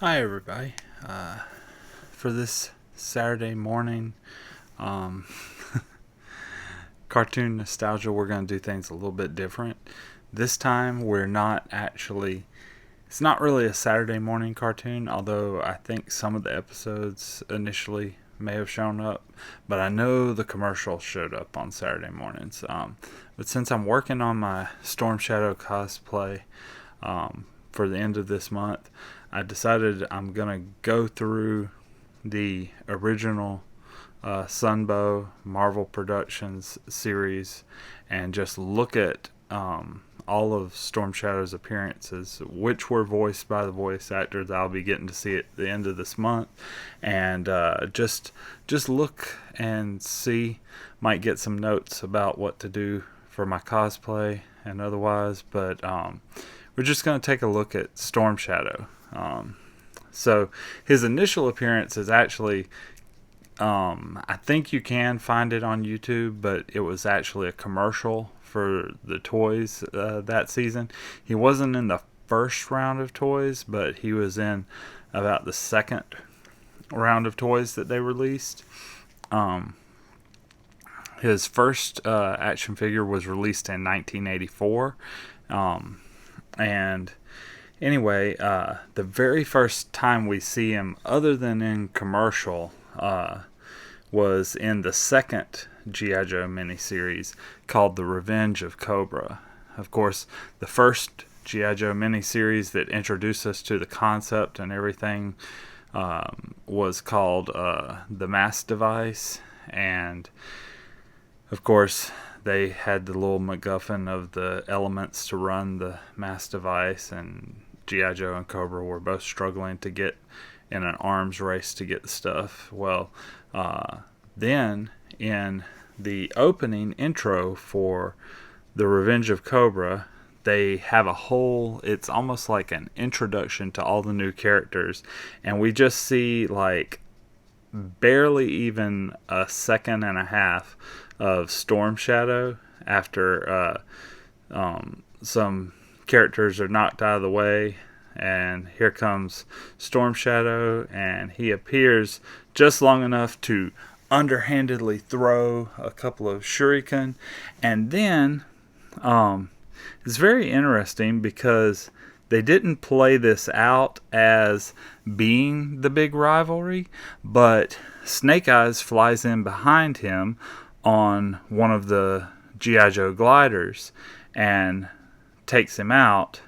Hi, everybody. For this Saturday morning um, cartoon nostalgia, we're going to do things a little bit different. This time, it's not really a Saturday morning cartoon, although I think some of the episodes initially may have shown up. But I know the commercial showed up on Saturday mornings. But since I'm working on my Storm Shadow cosplay for the end of this month, I decided I'm going to go through the original Sunbow Marvel Productions series and just look at all of Storm Shadow's appearances, which were voiced by the voice actors I'll be getting to see at the end of this month, and just look and see. Might get some notes about what to do for my cosplay and otherwise, but we're just going to take a look at Storm Shadow. So his initial appearance is actually, I think you can find it on YouTube, but it was actually a commercial for the toys that season. He wasn't in the first round of toys, but he was in about the second round of toys that they released. His first action figure was released in 1984, and anyway, the very first time we see him, other than in commercial, was in the second G.I. Joe miniseries called The Revenge of Cobra. Of course, the first G.I. Joe miniseries that introduced us to the concept and everything was called The Mass Device, and of course, they had the little MacGuffin of the elements to run the mass device, and G.I. Joe and Cobra were both struggling to get in an arms race to get the stuff. Well, then in the opening intro for The Revenge of Cobra, they have it's almost like an introduction to all the new characters, and we just see like barely even a second and a half of Storm Shadow after some characters are knocked out of the way, and here comes Storm Shadow, and he appears just long enough to underhandedly throw a couple of shuriken, and then it's very interesting because they didn't play this out as being the big rivalry, but Snake Eyes flies in behind him on one of the G.I. Joe gliders and takes him out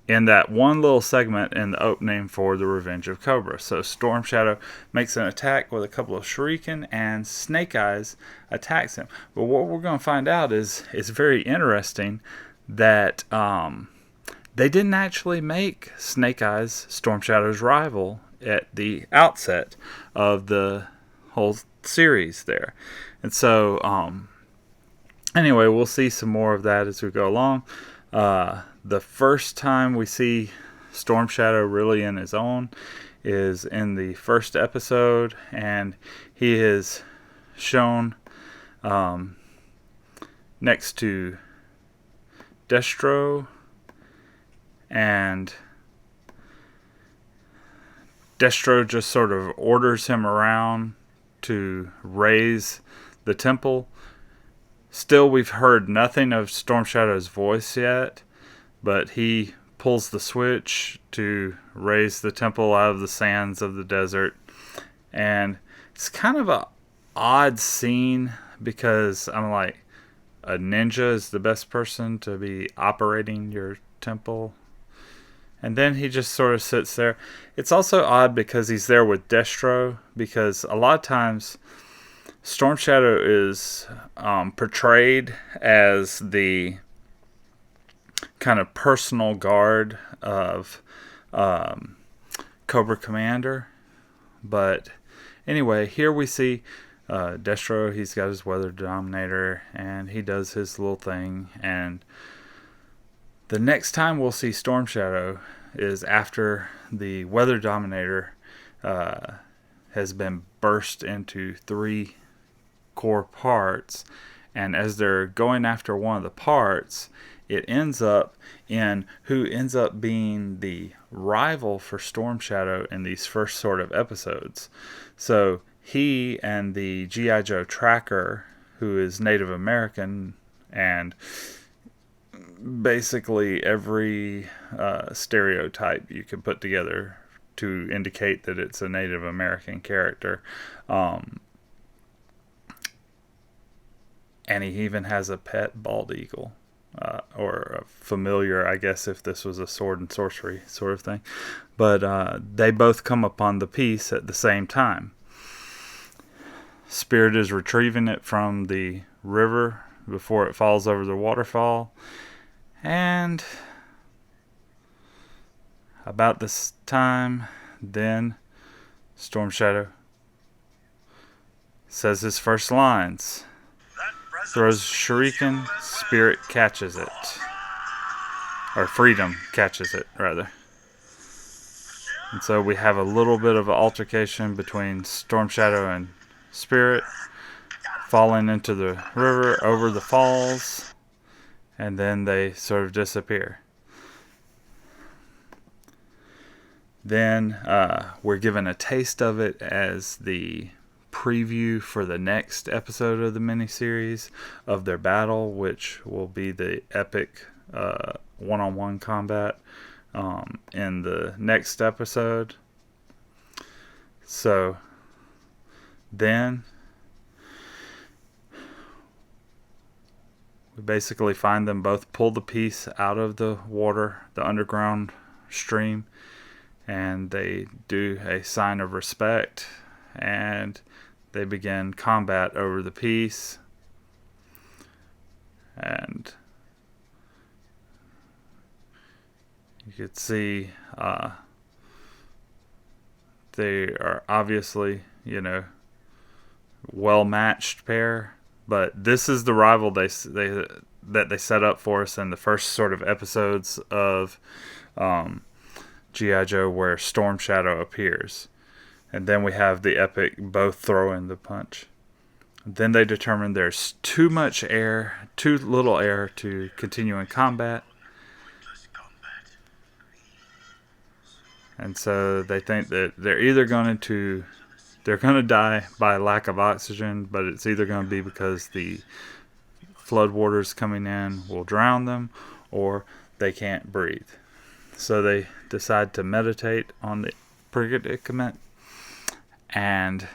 in that one little segment in the opening for The Revenge of Cobra. So Storm Shadow makes an attack with a couple of shuriken, and Snake Eyes attacks him. But what we're going to find out is it's very interesting that they didn't actually make Snake Eyes Storm Shadow's rival at the outset of the whole series there. And so anyway, we'll see some more of that as we go along. The first time we see Storm Shadow really in his own is in the first episode, and he is shown next to Destro, and Destro just sort of orders him around to raise the temple. Still, we've heard nothing of Storm Shadow's voice yet, but he pulls the switch to raise the temple out of the sands of the desert. And it's kind of an odd scene because I'm like, a ninja is the best person to be operating your temple. And then he just sort of sits there. It's also odd because he's there with Destro, because a lot of times Storm Shadow is portrayed as the kind of personal guard of Cobra Commander. But anyway, here we see Destro. He's got his Weather Dominator, and he does his little thing. And the next time we'll see Storm Shadow is after the Weather Dominator has been burst into 3 core parts, and as they're going after one of the parts, it ends up in who ends up being the rival for Storm Shadow in these first sort of episodes. So he and the G.I. Joe tracker, who is Native American, and basically every stereotype you can put together to indicate that it's a Native American character. And he even has a pet bald eagle, or a familiar, I guess, if this was a sword and sorcery sort of thing. But they both come upon the piece at the same time. Spirit is retrieving it from the river before it falls over the waterfall. And about this time, then Storm Shadow says his first lines. Throws shuriken, Spirit catches it. Or Freedom catches it, rather. And so we have a little bit of an altercation between Storm Shadow and Spirit, falling into the river over the falls, and then they sort of disappear. Then we're given a taste of it as the preview for the next episode of the miniseries of their battle, which will be the epic one-on-one combat in the next episode. So then we basically find them both pull the piece out of the water, the underground stream, and they do a sign of respect, and they begin combat over the piece. And you could see they are obviously, well-matched pair. But this is the rival that they set up for us in the first sort of episodes of G.I. Joe, where Storm Shadow appears. And then we have the epic both throwing the punch. Then they determine there's too little air to continue in combat. And so they think that they're either going to die by lack of oxygen, but it's either going to be because the floodwaters coming in will drown them, or they can't breathe. So they decide to meditate on the predicament, and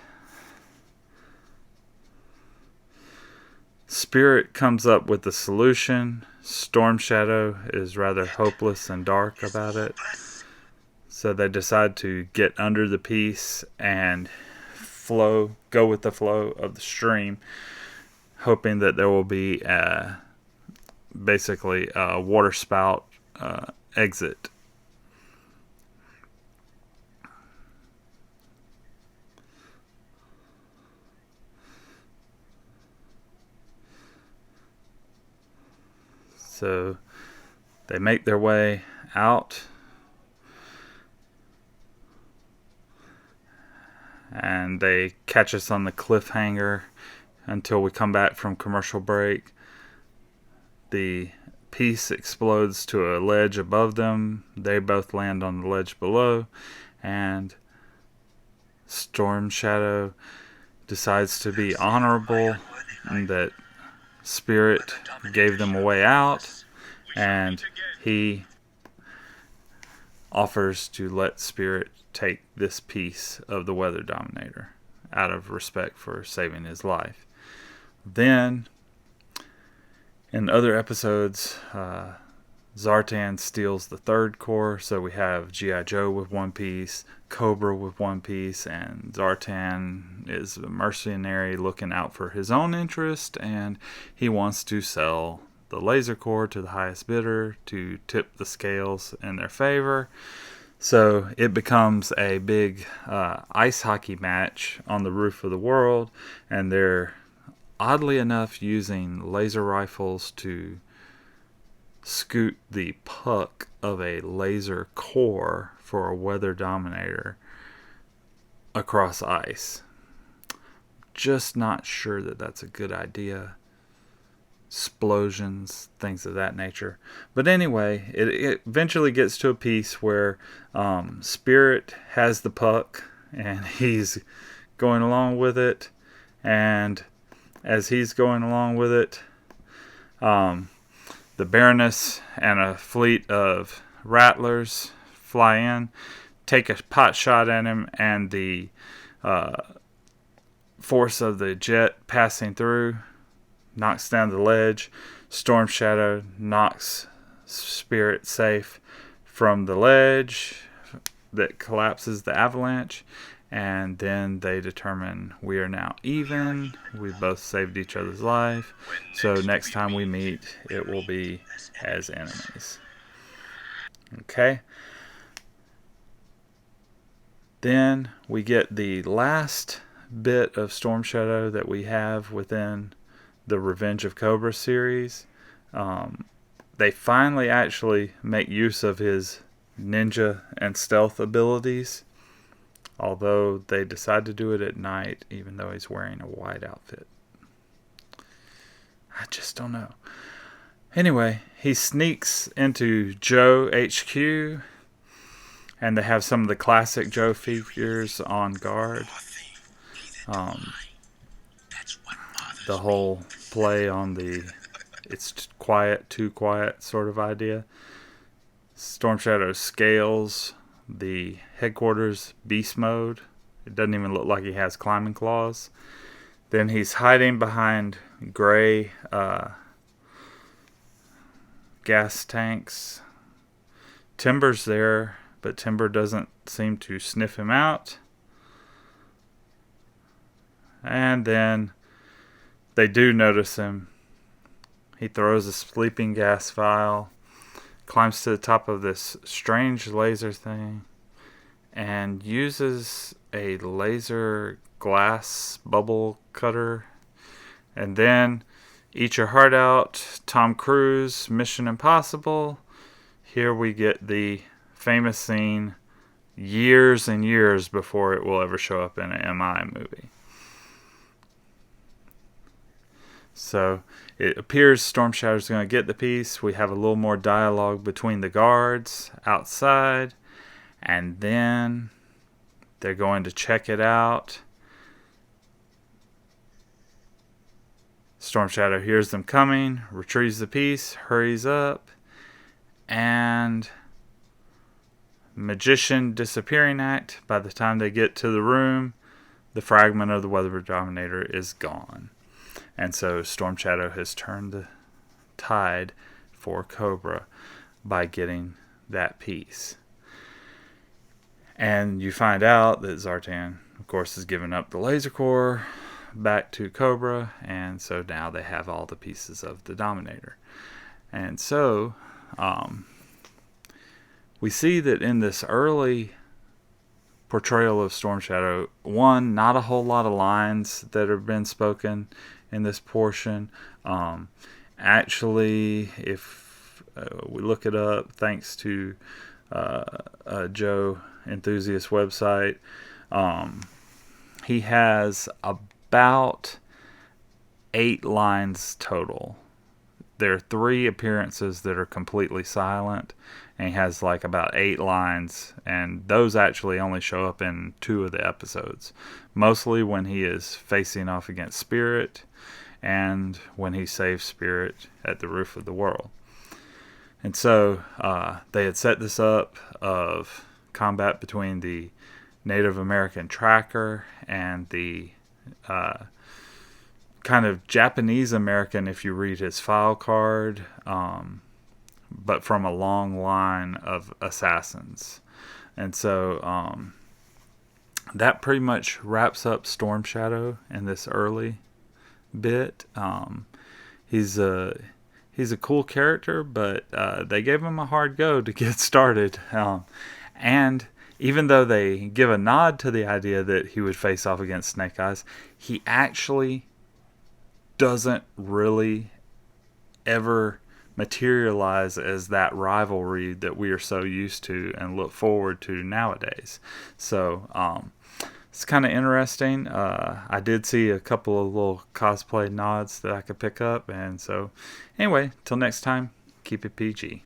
Spirit comes up with the solution. Storm Shadow is rather hopeless and dark about it. So they decide to get under the piece and go with the flow of the stream, hoping that there will be basically a water spout exit. So they make their way out, and they catch us on the cliffhanger until we come back from commercial break. The piece explodes to a ledge above them. They both land on the ledge below, and Storm Shadow decides to be honorable and that Spirit gave them a way out, and he offers to let Spirit take this piece of the Weather Dominator out of respect for saving his life. Then, in other episodes, Zartan steals the third core, so we have G.I. Joe with one piece, Cobra with one piece, and Zartan is a mercenary looking out for his own interest, and he wants to sell the laser core to the highest bidder to tip the scales in their favor. So it becomes a big ice hockey match on the roof of the world, and they're oddly enough using laser rifles to scoot the puck of a laser core for a Weather Dominator across ice. Just not sure that that's a good idea. explosions, things of that nature. But anyway, it eventually gets to a piece where Spirit has the puck and he's going along with it. And as he's going along with it, the Baroness and a fleet of rattlers fly in, take a pot shot at him, and the force of the jet passing through knocks down the ledge. Storm Shadow knocks Spirit safe from the ledge that collapses the avalanche, and then they determine we are now even. We both saved each other's life, so next time we meet, it will be as enemies. Okay. Then we get the last bit of Storm Shadow that we have within the Revenge of Cobra series. They finally actually make use of his ninja and stealth abilities, although they decide to do it at night, even though he's wearing a white outfit. I just don't know. Anyway, he sneaks into Joe HQ, and they have some of the classic Joe figures on guard. The whole play on the it's quiet, too quiet sort of idea. Storm Shadow scales the headquarters beast mode. It doesn't even look like he has climbing claws. Then he's hiding behind gray gas tanks. Timber's there, but Timber doesn't seem to sniff him out. And then they do notice him. He throws a sleeping gas vial, climbs to the top of this strange laser thing, and uses a laser glass bubble cutter. And then Eat Your Heart Out, Tom Cruise, Mission Impossible. Here we get the famous scene years and years before it will ever show up in an MI movie. So it appears Storm Shadow's going to get the piece. We have a little more dialogue between the guards outside, and then they're going to check it out. Storm Shadow hears them coming, retrieves the piece, hurries up, and Magician Disappearing Act. By the time they get to the room, the fragment of the Weather Dominator is gone. And so Storm Shadow has turned the tide for Cobra by getting that piece. And you find out that Zartan, of course, has given up the laser core back to Cobra, and so now they have all the pieces of the Dominator. And so we see that in this early portrayal of Storm Shadow, one, not a whole lot of lines that have been spoken in this portion. Actually, if we look it up, thanks to Joe Enthusiast website, he has about 8 lines total. There are 3 appearances that are completely silent, and he has like about 8 lines, and those actually only show up in 2 of the episodes. Mostly when he is facing off against Spirit, and when he saves Spirit at the roof of the world. And so they had set this up of combat between the Native American tracker and the kind of Japanese American, if you read his file card, but from a long line of assassins. And so that pretty much wraps up Storm Shadow in this early bit. He's a cool character, but they gave him a hard go to get started. And even though they give a nod to the idea that he would face off against Snake Eyes, he actually doesn't really ever materialize as that rivalry that we are so used to and look forward to nowadays. So it's kind of interesting. I did see a couple of little cosplay nods that I could pick up. And so, anyway, till next time, keep it PG.